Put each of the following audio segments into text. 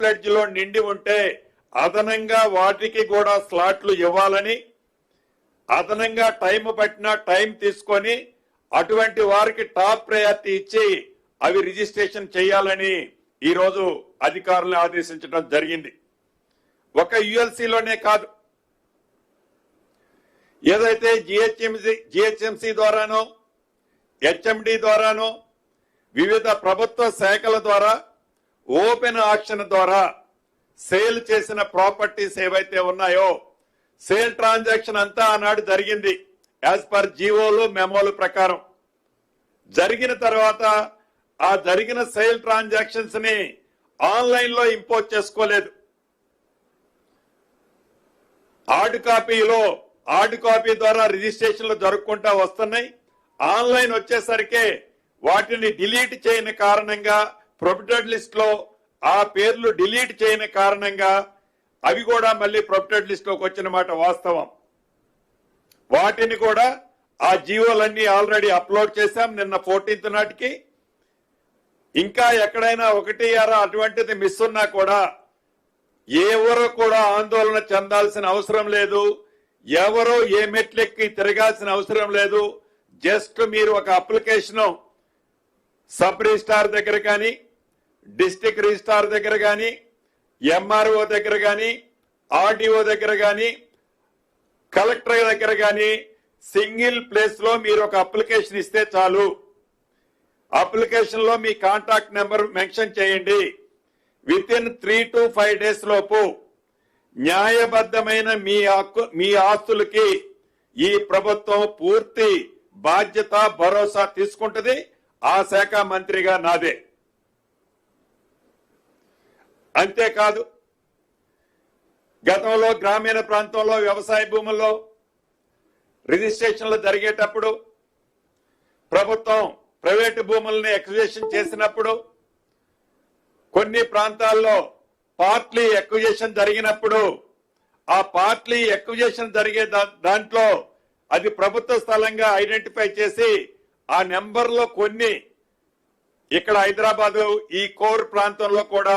Pledge లో నిండి ఉంటే అదనంగా వాటికి కూడా స్లాట్లు ఇవ్వాలని, అదనంగా టైం పట్టినా టైం తీసుకొని అటువంటి వారికి టాప్ ప్రయారిటీ ఇచ్చి అవి రిజిస్ట్రేషన్ చేయాలని ఈ రోజు అధికారులను ఆదేశించడం జరిగింది. ఒక యుఎల్సిలోనే కాదు, ఏదైతే జిహెచ్ఎంసి ద్వారానో హెచ్ఎండి ద్వారానో వివిధ ప్రభుత్వ శాఖల ద్వారా ఓపెన్ ఆక్షన్ ద్వారా సేల్ చేసిన ప్రాపర్టీస్ ఏవైతే ఉన్నాయో సేల్ ట్రాన్సాక్షన్ అంతా ఆనాడు జరిగింది యాజ్ పర్ జీవోలు మెమోలు ప్రకారం. జరిగిన తర్వాత ఆ జరిగిన సేల్ ట్రాన్సాక్షన్స్ ని ఆన్లైన్ లో ఇంపోర్ట్ చేసుకోలేదు. హార్డ్ కాపీ ద్వారా రిజిస్ట్రేషన్లు జరుపుకుంటా వస్తున్నాయి. ఆన్లైన్ వచ్చేసరికి వాటిని డిలీట్ చేయని కారణంగా ప్రొహిబిటెడ్ లిస్ట్ లో ఆ పేర్లు డిలీట్ చేయని కారణంగా అవి కూడా మళ్ళీ ప్రొహిబిటెడ్ లిస్ట్ లోకి వచ్చిన మాట వాస్తవం. వాటిని కూడా ఆ జీవోలన్నీ ఆల్రెడీ అప్లోడ్ చేశాం నిన్న 14th నాటికి. ఇంకా ఎక్కడైనా ఒకటి అటువంటిది మిస్ ఉన్నా కూడా ఎవరు కూడా ఆందోళన చెందాల్సిన అవసరం లేదు. ఎవరో ఏ మెట్లెక్కి తిరగాల్సిన అవసరం లేదు. జస్ట్ మీరు ఒక అప్లికేషన్ సబ్ రిజిస్ట్రార్ దగ్గర కానీ, డిస్ట్రిక్ట్ రిజిస్ట్రార్ దగ్గర కానీ, ఎంఆర్ఓ దగ్గర కానీ, ఆర్డీఓ దగ్గర కానీ, కలెక్టర్ దగ్గర కానీ సింగిల్ ప్లేస్ లో మీరు ఒక అప్లికేషన్ ఇస్తే చాలు. అప్లికేషన్ లో మీ కాంటాక్ట్ నెంబర్ మెన్షన్ చేయండి. విత్ ఇన్ 3 to 5 days లోపు న్యాయబద్ధమైన మీ ఆస్తులకి ఈ ప్రభుత్వం పూర్తి బాధ్యత భరోసా తీసుకుంటది. ఆ శాఖ మంత్రిగా నాదే. అంతేకాదు, గతంలో గ్రామీణ ప్రాంతంలో వ్యవసాయ భూముల్లో రిజిస్ట్రేషన్లు జరిగేటప్పుడు ప్రభుత్వం ప్రైవేటు భూముల్ని ఎక్విజిషన్ చేసినప్పుడు కొన్ని ప్రాంతాల్లో పార్ట్లీ ఎక్విజిషన్ జరిగినప్పుడు ఆ పార్ట్లీ ఎక్విజిషన్ జరిగే దాంట్లో అది ప్రభుత్వ స్థలంగా ఐడెంటిఫై చేసి ఆ నెంబర్లో కొన్ని ఇక్కడ హైదరాబాద్ ఈ కోర్ ప్రాంతంలో కూడా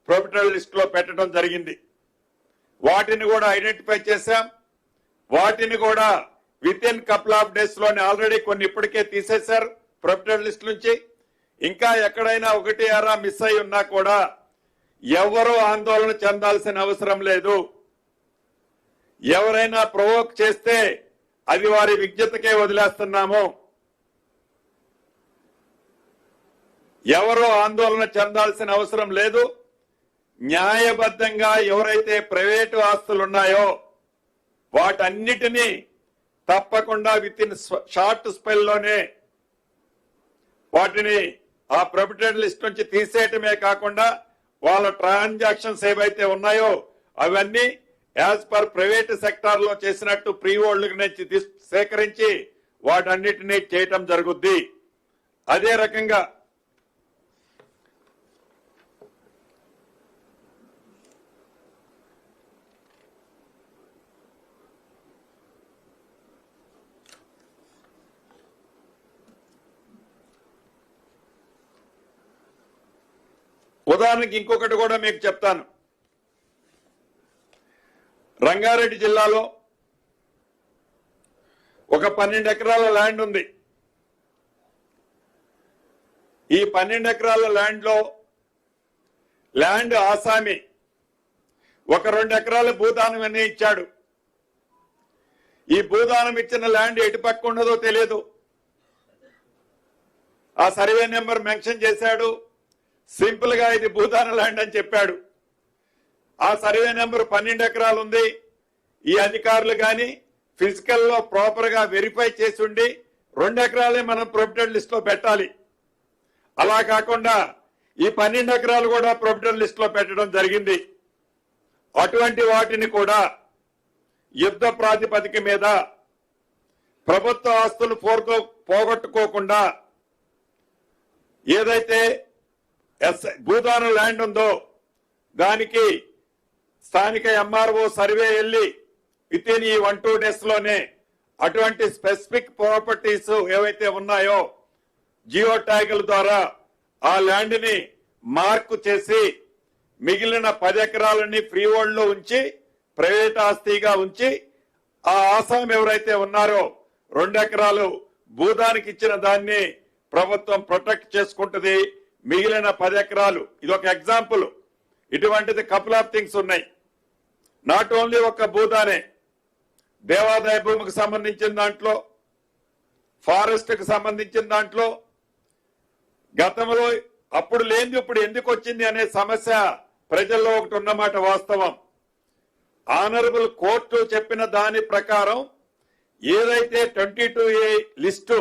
ప్రొహిబిటెడ్ లిస్ట్ లో పెట్టడం జరిగింది. వాటిని కూడా ఐడెంటిఫై చేశాం. వాటిని కూడా with in couple of days లోనే ఆల్రెడీ కొన్ని ఇప్పటికే తీసేశారు ప్రొహిబిటెడ్ లిస్ట్ నుంచి. ఇంకా ఎక్కడైనా ఒకటి మిస్ అయి ఉన్నా కూడా ఎవరూ ఆందోళన చెందాల్సిన అవసరం లేదు. ఎవరైనా ప్రొవోక్ చేస్తే అది వారి విజ్ఞతకే వదిలేస్తున్నాము. ఎవరో ఆందోళన చెందాల్సిన అవసరం లేదు. న్యాయబద్ధంగా ఎవరైతే ప్రైవేటు ఆస్తులు ఉన్నాయో వాటన్నిటినీ తప్పకుండా విత్ ఇన్ షార్ట్ స్పెల్ లోనే వాటిని ఆ ప్రొహిబిటెడ్ లిస్ట్ నుంచి తీసేయటమే కాకుండా వాళ్ళ ట్రాన్సాక్షన్స్ ఏవైతే ఉన్నాయో అవన్నీ యాజ్ పర్ ప్రైవేట్ సెక్టార్ లో చేసినట్టు ప్రీ ఓల్డ్ నుంచి సేకరించి వాటన్నిటినీ చేయటం జరుగుద్ది. అదే రకంగా ఉదాహరణకి ఇంకొకటి కూడా మీకు చెప్తాను. రంగారెడ్డి జిల్లాలో ఒక 12 ఎకరాల ల్యాండ్ ఉంది. ఈ 12 ఎకరాల ల్యాండ్ ఆసామి ఒక 2 ఎకరాల భూదానం అని ఇచ్చాడు. ఈ భూదానం ఇచ్చిన ల్యాండ్ ఎటు పక్క ఉండదో తెలియదు. ఆ సర్వే నెంబర్ మెన్షన్ చేశాడు. సింపుల్ గా ఇది భూదాన ల్యాండ్ అని చెప్పాడు. ఆ సర్వే నెంబర్ 12 ఎకరాలు ఉంది. ఈ అధికారులు గాని ఫిజికల్ లో ప్రాపర్ గా వెరిఫై చేసి ఉండి 2 ఎకరాలే మనం ప్రొహిబిటెడ్ లిస్ట్ లో పెట్టాలి. అలా కాకుండా ఈ 12 ఎకరాలు కూడా ప్రొహిబిటెడ్ లిస్ట్ లో పెట్టడం జరిగింది. అటువంటి వాటిని కూడా యుద్ధ ప్రాతిపదిక మీద ప్రభుత్వ ఆస్తులు పోగొట్టుకోకుండా ఏదైతే భూదాన ల్యాండ్ ఉందో దానికి స్థానిక ఎంఆర్ఓ సర్వే వెళ్ళి విత్ ఇన్ ఈ 1-2 days లోనే అటువంటి స్పెసిఫిక్ ప్రాపర్టీస్ ఏవైతే ఉన్నాయో జియో ట్యాగుల ద్వారా ఆ ల్యాండ్ ని మార్క్ చేసి మిగిలిన 10 ఎకరాలని ఫ్రీ హోల్డ్ లో ఉంచి ప్రైవేట్ ఆస్తిగా ఉంచి ఆ ఆసాం ఎవరైతే ఉన్నారో 2 ఎకరాలు భూదానికి ఇచ్చిన దాన్ని ప్రభుత్వం ప్రొటెక్ట్ చేసుకుంటుంది. మిగిలిన 10 ఎకరాలు ఇది ఒక ఎగ్జాంపుల్. ఇటువంటిది కపుల్ ఆఫ్ థింగ్స్ ఉన్నాయి. నాట్ ఓన్లీ ఒక భూదానే, దేవాదాయ భూమికి సంబంధించిన దాంట్లో, ఫారెస్ట్ కు సంబంధించిన దాంట్లో గతంలో అప్పుడు లేనిది ఇప్పుడు ఎందుకు వచ్చింది అనే సమస్య ప్రజల్లో ఒకటి ఉన్నమాట వాస్తవం. ఆనరబుల్ కోర్టు చెప్పిన దాని ప్రకారం ఏదైతే 22A లిస్టు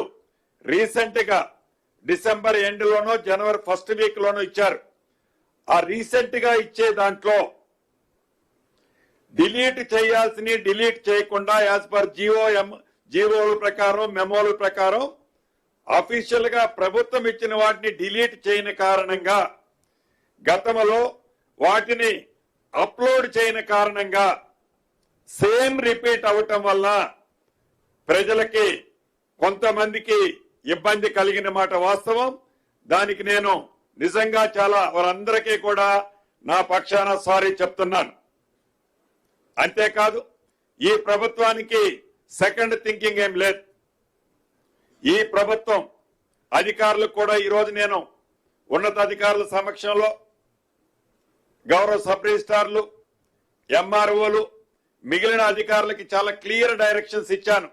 రీసెంట్ గా డిసెంబర్ ఎండ్ లోనో జనవరి ఫస్ట్ వీక్ లోనో ఇచ్చారు. ఆ రీసెంట్ గా ఇచ్చే దాంట్లో డిలీట్ చేయాల్సిన డిలీట్ చేయకుండా యాజ్ పర్ జీవోల ప్రకారం మెమోల ప్రకారం అఫీషియల్ గా ప్రభుత్వం ఇచ్చిన వాటిని డిలీట్ చేయని కారణంగా, గతంలో వాటిని అప్లోడ్ చేయని కారణంగా సేమ్ రిపీట్ అవటం వల్ల ప్రజలకి కొంతమందికి ఇబ్బంది కలిగిన మాట వాస్తవం. దానికి నేను నిజంగా చాలా వారందరికీ కూడా నా పక్షాన సారీ చెప్తున్నాను. అంతేకాదు ఈ ప్రభుత్వానికి సెకండ్ థింకింగ్ ఏం లేదు. ఈ ప్రభుత్వం అధికారులకు కూడా ఈరోజు నేను ఉన్నతాధికారుల సమక్షంలో గౌరవ సబ్ రిజిస్ట్రార్లు, ఎంఆర్ఓలు, మిగిలిన అధికారులకి చాలా క్లియర్ డైరెక్షన్స్ ఇచ్చాను.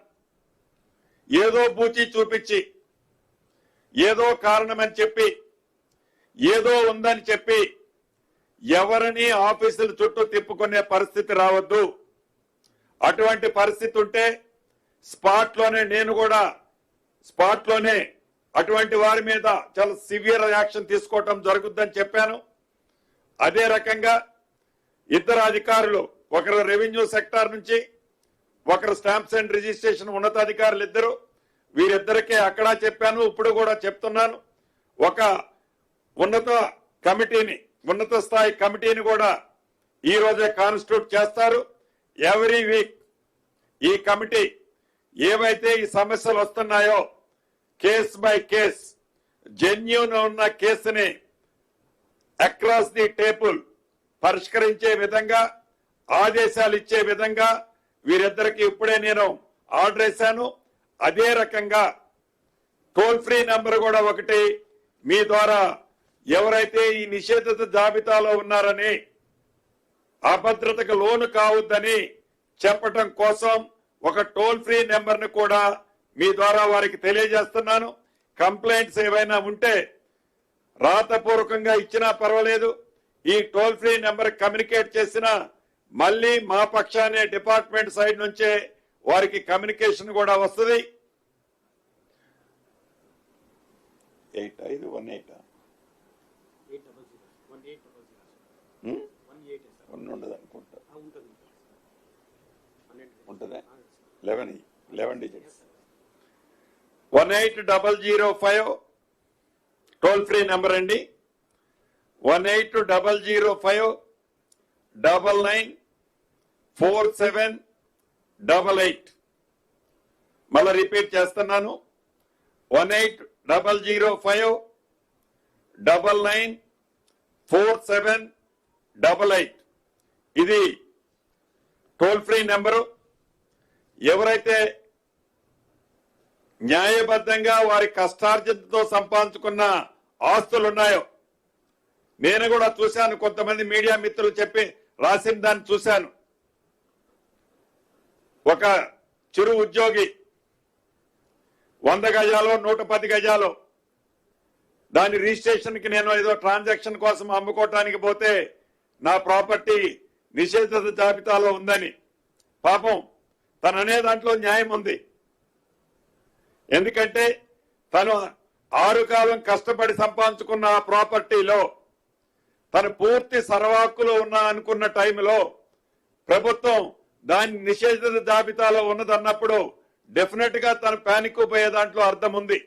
ఏదో బూచి చూపించి, ఏదో కారణమని చెప్పి, ఏదో ఉందని చెప్పి ఎవరిని ఆఫీసుల చుట్టూ తిప్పుకునే పరిస్థితి రావద్దు. అటువంటి పరిస్థితి ఉంటే స్పాట్ లోనే అటువంటి వారి మీద చాలా సివియర్ యాక్షన్ తీసుకోవటం జరుగుతుందని చెప్పాను. అదే రకంగా ఇద్దరు అధికారులు, ఒకరు రెవెన్యూ సెక్టార్ నుంచి, ఒకరు స్టాంప్స్ అండ్ రిజిస్ట్రేషన్ ఉన్నతాధికారులు ఇద్దరు, వీరిద్దరికే అక్కడ చెప్పాను, ఇప్పుడు కూడా చెప్తున్నాను. ఒక ఉన్నత స్థాయి కమిటీని కూడా ఈ రోజే కాన్స్టిట్యూట్ చేస్తారు. ఎవ్రీ వీక్ ఈ కమిటీ ఏవైతే ఈ సమస్యలు వస్తున్నాయో కేస్ బై కేస్ జెన్యూన్ ఉన్న కేసుని అక్రాస్ ది టేబుల్ పరిష్కరించే విధంగా, ఆదేశాలు ఇచ్చే విధంగా వీరిద్దరికి ఇప్పుడే నేను ఆర్డర్ వేశాను. అదే రకంగా టోల్ ఫ్రీ నెంబర్ కూడా ఒకటి మీ ద్వారా ఎవరైతే ఈ నిషేధిత జాబితాలో ఉన్నారని, అభద్రతకు లోను కావద్దని చెప్పటం కోసం ఒక టోల్ ఫ్రీ నెంబర్ ని కూడా మీ ద్వారా వారికి తెలియజేస్తున్నాను. కంప్లైంట్స్ ఏవైనా ఉంటే రాతపూర్వకంగా ఇచ్చినా పర్వాలేదు, ఈ టోల్ ఫ్రీ నెంబర్ కమ్యూనికేట్ చేసినా మళ్ళీ మా పక్షానే డిపార్ట్మెంట్ సైడ్ నుంచే వారికి కమ్యూనికేషన్ కూడా వస్తుంది. 8518 ఉండదు అనుకుంటా, ఉంటుందా? 11 డిజిట్స్. 18005 టోల్ ఫ్రీ నెంబర్ అండి. 18005 994788. మళ్ళా రిపీట్ చేస్తున్నాను, 18005 994788. ఇది టోల్ ఫ్రీ నెంబరు. ఎవరైతే న్యాయబద్ధంగా వారి కష్టార్జితంతో సంపాదించుకున్న ఆస్తులున్నాయో, నేను కూడా చూశాను, కొంతమంది మీడియా మిత్రులు చెప్పి రాసిన దాన్ని చూశాను. ఒక చిరు ఉద్యోగి 100 గజాలో 110 గజాలో దాని రిజిస్ట్రేషన్ కి నేను ఏదో ట్రాన్సాక్షన్ కోసం అమ్ముకోవటానికి పోతే నా ప్రాపర్టీ నిషేధిత జాబితాలో ఉందని. పాపం తను అనే దాంట్లో న్యాయం ఉంది. ఎందుకంటే తను 6 కాలం కష్టపడి సంపాదించుకున్న ఆ ప్రాపర్టీలో తను పూర్తి సర్వాక్కులో ఉన్నా అనుకున్న టైంలో ప్రభుత్వం దాని నిషేధిత జాబితాలో ఉన్నదన్నప్పుడు డెఫినెట్ గా తను ప్యానిక్ పోయే దాంట్లో అర్థం ఉంది.